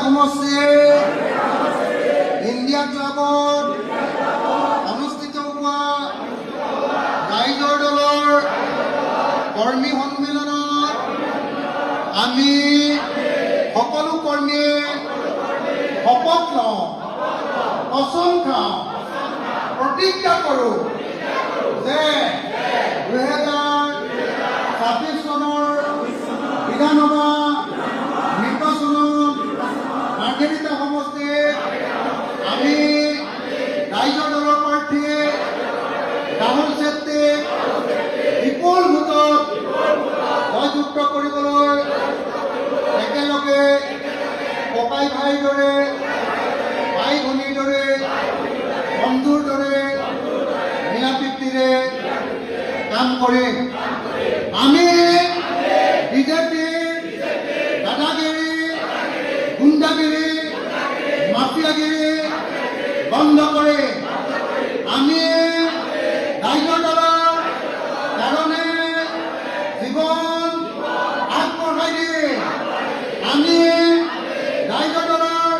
সমষ্টিৰ ইণ্ডিয়া ক্লাবত অনুষ্ঠিত হোৱা ৰাইজৰ দলৰ কৰ্মী সন্মিলনত আমি সকলো কৰ্মীয়ে শপত লওঁ, কচম খাওঁ, প্ৰতিজ্ঞা কৰোঁ যে 2026 চনৰ বিধানসভা নিৰ্বাচনত মাৰ্ঘেৰিটা সমষ্টিত আমি ৰাইজৰ দলৰ প্ৰাৰ্থী ৰাহুল চেত্ৰীক বিপুল ভোটত জয়যুক্ত কৰিবলৈ একেলগে ককাই ভাইৰ দৰে, ভাই ভনীৰ দৰে, বন্ধুৰ দৰে মিলা প্ৰীতিৰে কাম কৰিম। আমি বিজেপিৰ দাদাগিৰি, গুণ্ডাগিৰি, মাফিয়াগিৰি বন্ধ কৰি আমি ৰাইজৰ দলৰ কাৰণে জীৱন আগবঢ়াই দিম। আমি ৰাইজৰ দলৰ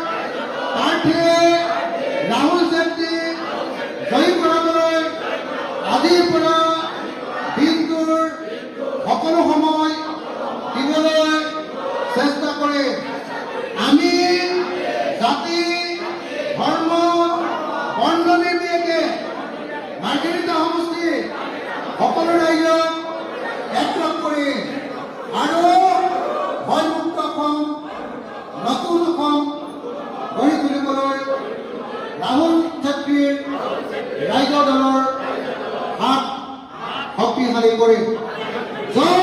প্ৰাৰ্থী ৰাহুল চেত্ৰীক জয়ী কৰাবলৈ আজিৰ পৰা দিনটোৰ সকলো সময় দিবলৈ চেষ্টা কৰিম। আমি জাতি, ধৰ্ম, বৰ্ণ নিৰ্বিশেষে মাৰ্ঘেৰিটা সমষ্টিৰ সকলো ৰাইজক একলগ কৰিম আৰু ভয়মুক্ত অসম, নতুন অসম গঢ়ি তুলিবলৈ ৰাহুল চেত্ৰীৰ ৰাইজৰ দলৰ হাত শক্তিশালী কৰিম। জয়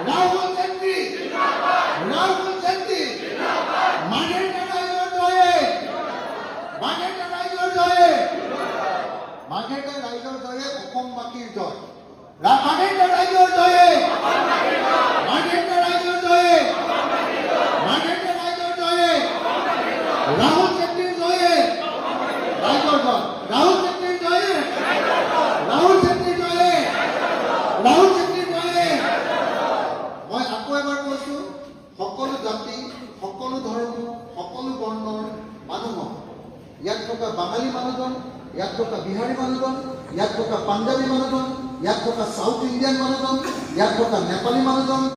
ৰাহুল চেত্ৰী, ৰাহুল চেত্ৰী, মাৰ্ঘেৰিটা ৰাইজৰ জয়, মাৰ্ঘেৰিটা ৰাইজৰ জয়, মাৰ্ঘেৰিটা ৰাইজৰ জয়ে অসমবাসীৰ জয়, মাৰ্ঘেৰিটা ৰাইজৰ জয়ে, মাৰ্ঘেৰিটা ৰাইজৰ জয়ে, মাৰ্ঘেৰিটা ৰাইজৰ জয়ে, ৰাহুল চেত্ৰীৰ জয়ে, ৰাইজৰ জয়, ৰাহুল চেত্ৰীৰ জয়ে, ৰাহুল চেত্ৰীৰ জয়ে, ৰাহুল চেত্ৰীৰ জয়ে। মই আকৌ এবাৰ কৈছোঁ, সকলো জাতি, সকলো ধৰ্ম, সকলো বৰ্ণৰ মানুহক, ইয়াত থকা বাঙালী মানুহজন, ইয়াত থকা বিহাৰী মানুহজন, ইয়াত থকা পাঞ্জাবী মানুহজন, ইয়াত থকা সাউথ ইণ্ডিয়ান মানুহজন, ইয়াত থকা নেপালী মানুহজন,